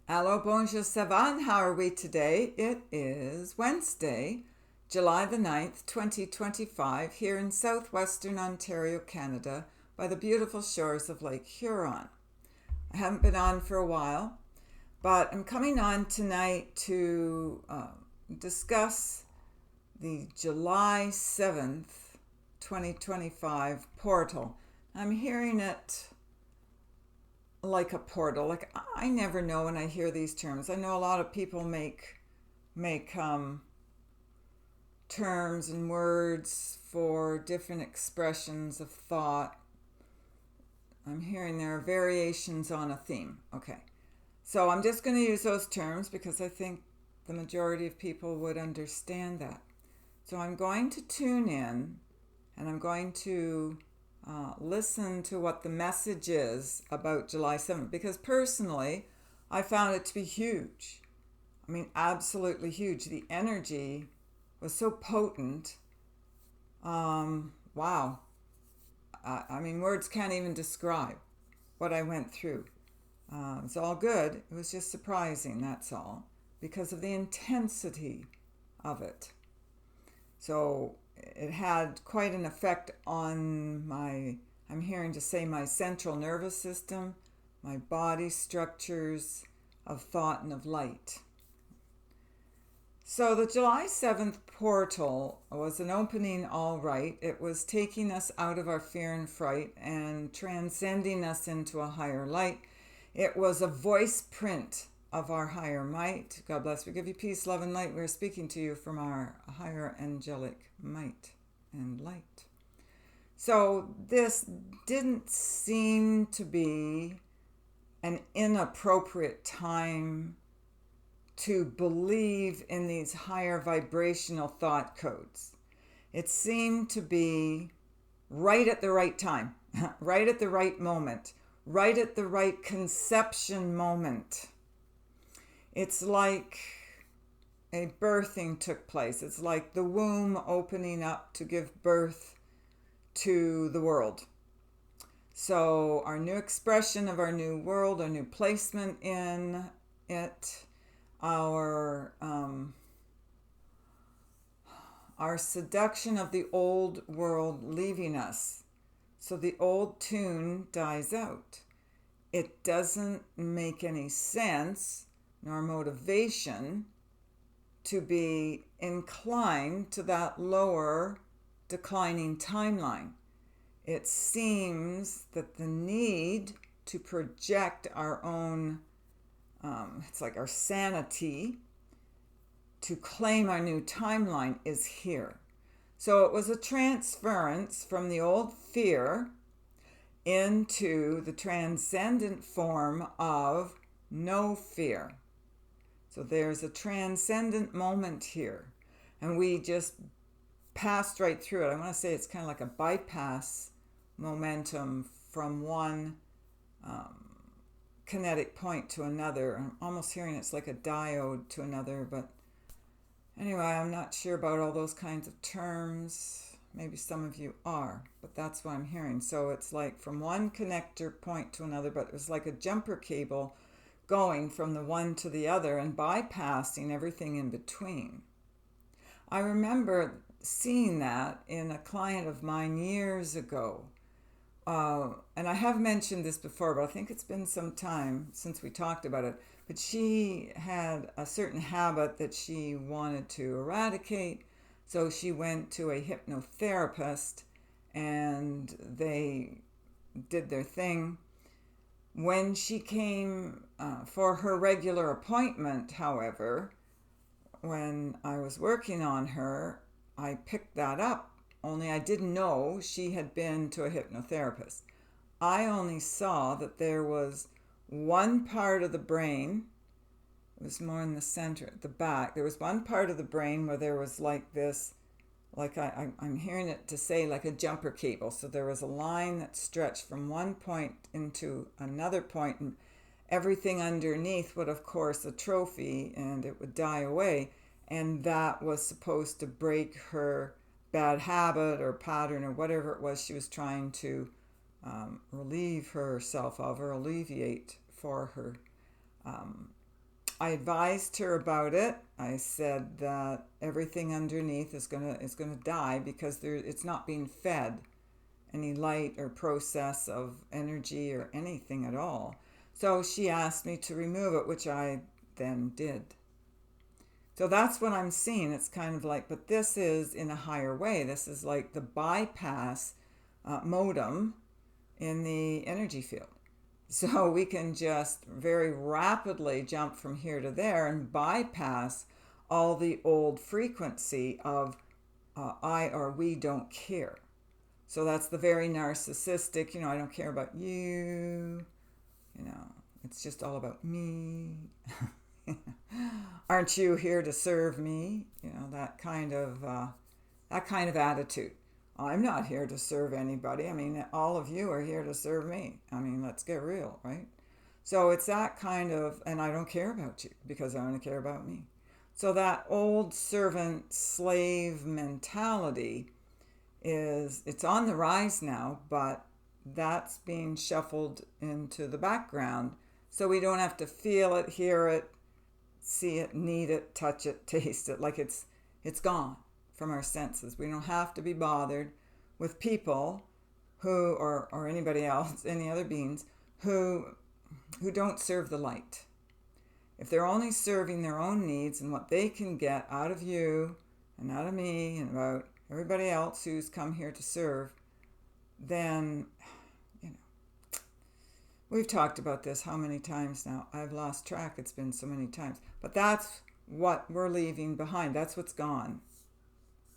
Hello, bonjour, Savan. How are we today? It is Wednesday, July the 9th, 2025, here in southwestern Ontario, Canada, by the beautiful shores of Lake Huron. I haven't been on for a while, but I'm coming on tonight to discuss the July 7th, 2025 portal. I'm hearing it like a portal. Like I never know when I hear these terms. I know a lot of people make terms and words for different expressions of thought. I'm hearing there are variations on a theme. Okay, so I'm just going to use those terms because I think the majority of people would understand that. So I'm going to tune in and I'm going to listen to what the message is about July 7th because personally, I found it to be huge. I mean, absolutely huge. The energy was so potent. Wow. I mean, words can't even describe what I went through. It's all good. It was just surprising, that's all, because of the intensity of it. So it had quite an effect on I'm hearing to say my central nervous system, my body structures of thought and of light. So the July 7th portal was an opening, all right. It was taking us out of our fear and fright and transcending us into a higher light. It was a voice print of our higher might. God bless. We give you peace, love, and light. We're speaking to you from our higher angelic might and light. So this didn't seem to be an inappropriate time to believe in these higher vibrational thought codes. It seemed to be right at the right time, right at the right moment, right at the right conception moment. It's like a birthing took place. It's like the womb opening up to give birth to the world. So our new expression of our new world, our new placement in it, our seduction of the old world leaving us. So the old tune dies out. It doesn't make any sense nor motivation to be inclined to that lower declining timeline. It seems that the need to project our own, it's like our sanity, to claim our new timeline is here. So it was a transference from the old fear into the transcendent form of no fear. So there's a transcendent moment here. And we just passed right through it. I want to say it's kind of like a bypass momentum from one kinetic point to another. I'm almost hearing it's like a diode to another, but anyway, I'm not sure about all those kinds of terms. Maybe some of you are, but that's what I'm hearing. So it's like from one connector point to another, but it was like a jumper cable going from the one to the other and bypassing everything in between. I remember seeing that in a client of mine years ago. And I have mentioned this before, but I think it's been some time since we talked about it. But she had a certain habit that she wanted to eradicate. So she went to a hypnotherapist and they did their thing. When she came for her regular appointment, however, when I was working on her, I picked that up, only I didn't know she had been to a hypnotherapist. I only saw that there was one part of the brain, it was more in the center, at the back. There was one part of the brain where there was like this, like I'm hearing it to say like a jumper cable. So there was a line that stretched from one point into another point, and everything underneath would, of course, atrophy and it would die away. And that was supposed to break her bad habit or pattern or whatever it was she was trying to relieve herself of or alleviate for her I advised her about it. I said that everything underneath is gonna die because it's not being fed any light or process of energy or anything at all. So she asked me to remove it, which I then did. So that's what I'm seeing. It's kind of like, but this is in a higher way. This is like the bypass modem in the energy field. So we can just very rapidly jump from here to there and bypass all the old frequency of I or we don't care. So that's the very narcissistic, I don't care about you, it's just all about me. Aren't you here to serve me? That kind of attitude. I'm not here to serve anybody. I mean, all of you are here to serve me. I mean, let's get real, right? So it's that kind of, and I don't care about you because I only care about me. So that old servant slave mentality it's on the rise now, but that's being shuffled into the background so we don't have to feel it, hear it, see it, need it, touch it, taste it, like it's gone from our senses. We don't have to be bothered with people who or anybody else, any other beings who don't serve the light. If they're only serving their own needs and what they can get out of you and out of me and about everybody else who's come here to serve, then, we've talked about this how many times now? I've lost track. It's been so many times. But that's what we're leaving behind. That's what's gone.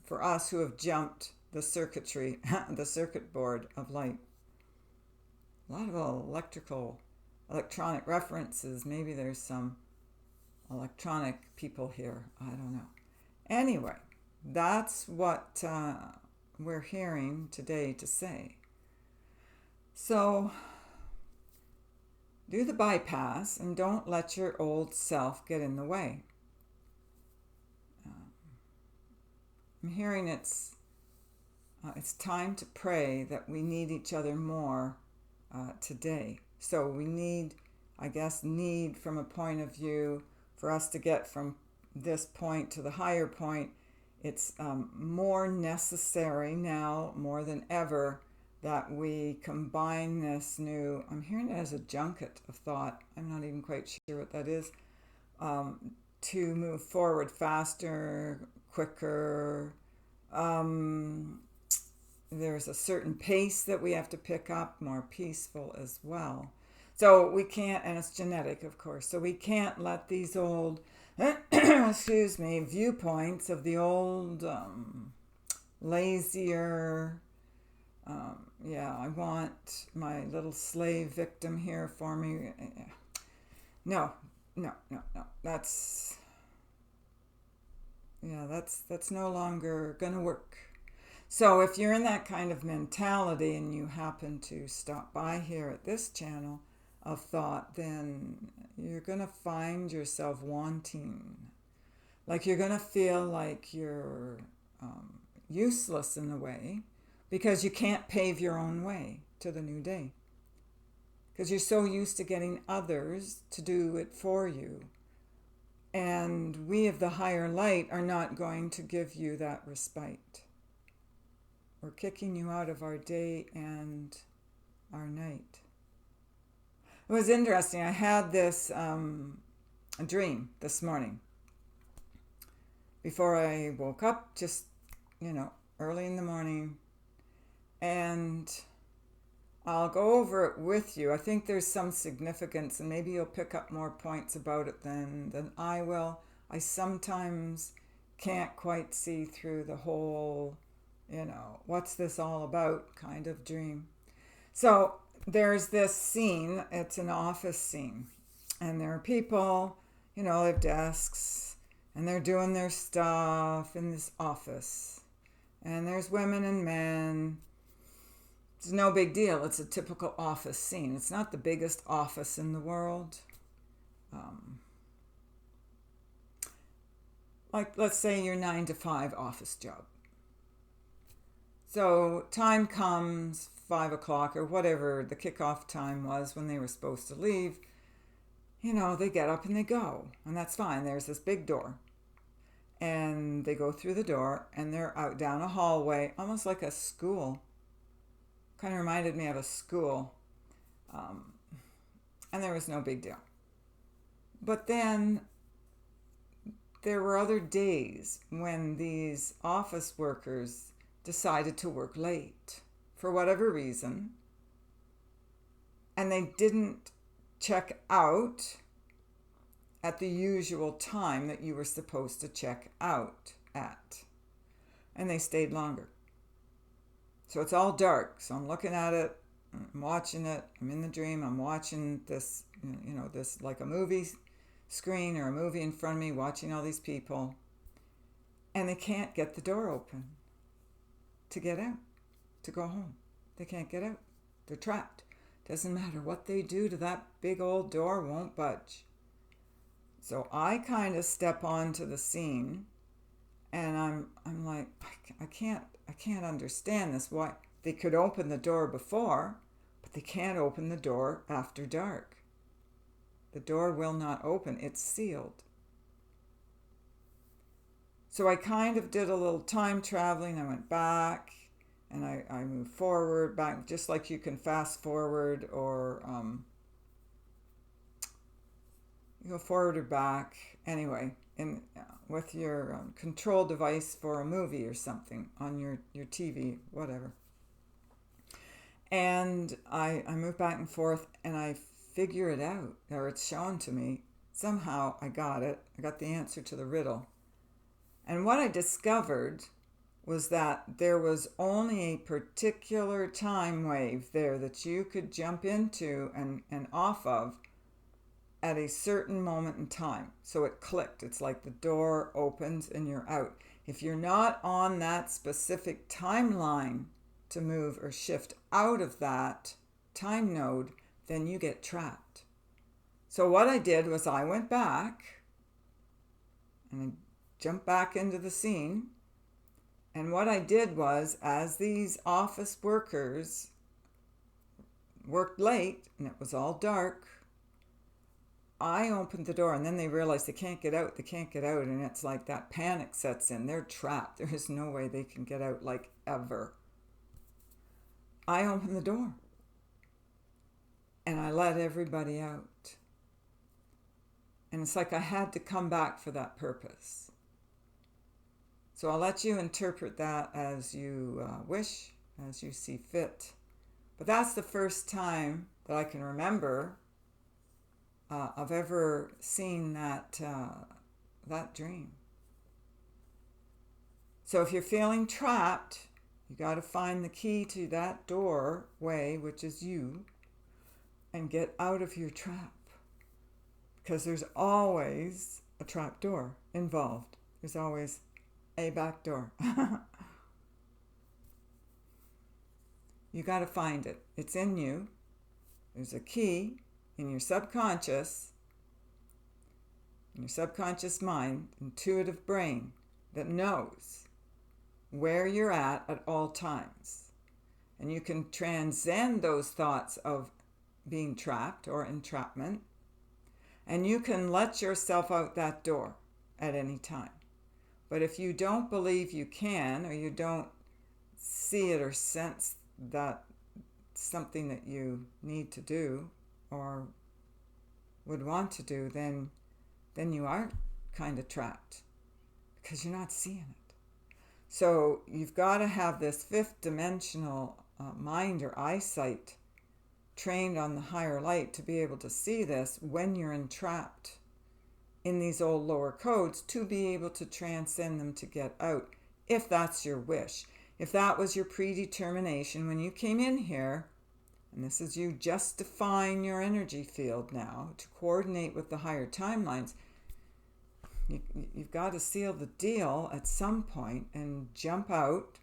For us who have jumped the circuitry, the circuit board of light. A lot of electronic references. Maybe there's some electronic people here. I don't know. Anyway, that's what we're hearing today to say. So do the bypass and don't let your old self get in the way. I'm hearing it's time to pray that we need each other more today. So we need from a point of view for us to get from this point to the higher point. It's more necessary now, more than ever, that we combine this new, I'm hearing it as a junket of thought, I'm not even quite sure what that is, to move forward faster, quicker. There's a certain pace that we have to pick up, more peaceful as well. So we can't, and it's genetic, of course, so we can't let these old viewpoints of the old lazier, I want my little slave victim here for me. No. That's no longer gonna work. So if you're in that kind of mentality and you happen to stop by here at this channel of thought, then you're going to find yourself wanting. Like you're going to feel like you're useless in a way because you can't pave your own way to the new day. Because you're so used to getting others to do it for you. And we of the higher light are not going to give you that respite. We're kicking you out of our day and our night. It was interesting. I had this dream this morning before I woke up, just, early in the morning. And I'll go over it with you. I think there's some significance, and maybe you'll pick up more points about it than I will. I sometimes can't quite see through the whole, what's this all about kind of dream. So there's this scene, it's an office scene, and there are people, they have desks, and they're doing their stuff in this office. And there's women and men. It's no big deal. It's a typical office scene. It's not the biggest office in the world. Like, let's say your 9-to-5 office job. So time comes, 5 o'clock or whatever the kickoff time was when they were supposed to leave. they get up and they go, and that's fine. There's this big door, and they go through the door, and they're out down a hallway, almost like a school. Kind of reminded me of a school, and there was no big deal. But then there were other days when these office workers decided to work late for whatever reason, and they didn't check out at the usual time that you were supposed to check out at, and they stayed longer. So it's all dark, so I'm looking at it, I'm watching it, I'm in the dream, I'm watching this, this like a movie screen or a movie in front of me, watching all these people, and they can't get the door open to get out, to go home. They can't get out. They're trapped. Doesn't matter what they do to that big old door, won't budge. So I kind of step onto the scene, and I'm like, I can't understand this. Why they could open the door before, but they can't open the door after dark. The door will not open. It's sealed. So I kind of did a little time traveling. I went back and I moved forward, back, just like you can fast forward or you go forward or back. Anyway, with your control device for a movie or something on your TV, whatever. And I move back and forth, and I figure it out, or it's shown to me. Somehow I got it. I got the answer to the riddle. And what I discovered was that there was only a particular time wave there that you could jump into and off of at a certain moment in time. So it clicked. It's like the door opens and you're out. If you're not on that specific timeline to move or shift out of that time node, then you get trapped. So what I did was I went back and I jumped back into the scene. And what I did was, as these office workers worked late and it was all dark, I opened the door, and then they realized they can't get out, and it's like that panic sets in. They're trapped. There is no way they can get out, like, ever. I opened the door, and I let everybody out. And it's like I had to come back for that purpose. So I'll let you interpret that as you wish, as you see fit. But that's the first time that I can remember of ever seeing that dream. So if you're feeling trapped, you got to find the key to that doorway, which is you, and get out of your trap. Because there's always a trap door involved. There's always a back door. You got to find it. It's in you. There's a key in your subconscious mind, intuitive brain that knows where you're at all times. And you can transcend those thoughts of being trapped or entrapment, and you can let yourself out that door at any time. But if you don't believe you can, or you don't see it or sense that something that you need to do or would want to do, then you are kind of trapped because you're not seeing it. So you've got to have this fifth dimensional mind or eyesight trained on the higher light to be able to see this when you're entrapped in these old lower codes, to be able to transcend them to get out, if that's your wish. If that was your predetermination when you came in here, and this is you justifying your energy field now to coordinate with the higher timelines, you've got to seal the deal at some point and jump out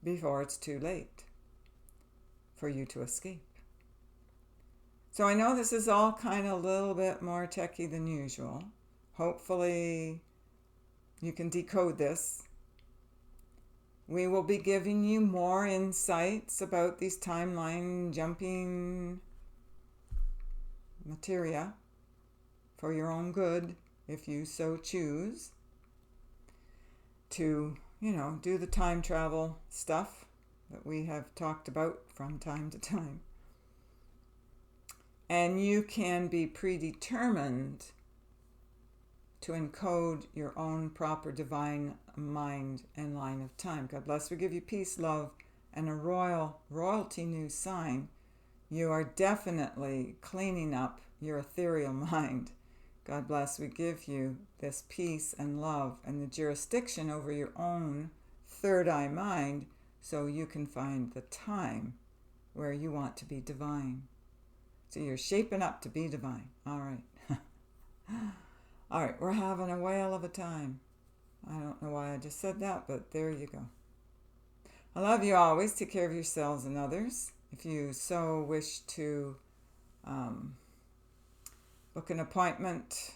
before it's too late for you to escape. So I know this is all kind of a little bit more techy than usual. Hopefully you can decode this. We will be giving you more insights about these timeline jumping materia for your own good, if you so choose, to, do the time travel stuff that we have talked about from time to time. And you can be predetermined to encode your own proper divine mind and line of time. God bless. We give you peace, love, and a royalty new sign. You are definitely cleaning up your ethereal mind. God bless. We give you this peace and love and the jurisdiction over your own third eye mind, so you can find the time where you want to be divine. So you're shaping up to be divine. All right. All right, we're having a whale of a time. I don't know why I just said that, but there you go. I love you always. Take care of yourselves and others. If you so wish to book an appointment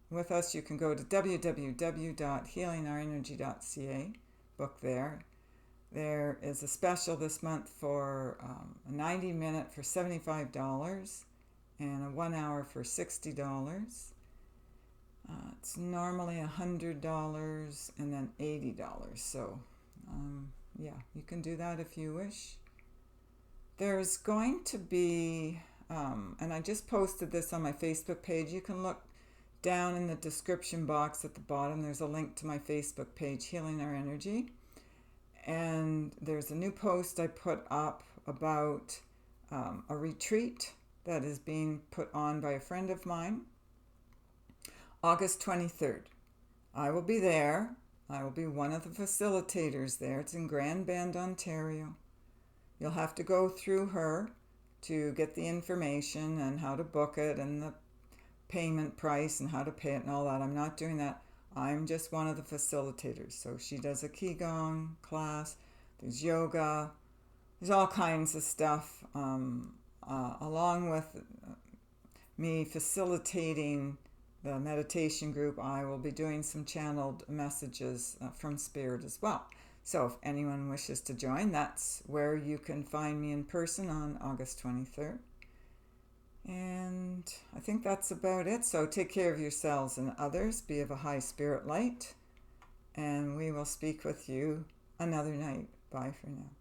with us, you can go to www.healingourenergy.ca. Book there. There is a special this month for a 90-minute for $75 and a 1 hour for $60. It's normally $100 and then $80. So, yeah, you can do that if you wish. There's going to be, and I just posted this on my Facebook page. You can look down in the description box at the bottom. There's a link to my Facebook page, Healing Our Energy. And there's a new post I put up about a retreat that is being put on by a friend of mine. August 23rd. I will be there. I will be one of the facilitators there. It's in Grand Bend, Ontario. You'll have to go through her to get the information and how to book it and the payment price and how to pay it and all that. I'm not doing that. I'm just one of the facilitators. So she does a Qigong class. There's yoga. There's all kinds of stuff. Along with me facilitating the meditation group, I will be doing some channeled messages from Spirit as well. So if anyone wishes to join, that's where you can find me in person on August 23rd. And I think that's about it. So take care of yourselves and others. Be of a high spirit light. And we will speak with you another night. Bye for now.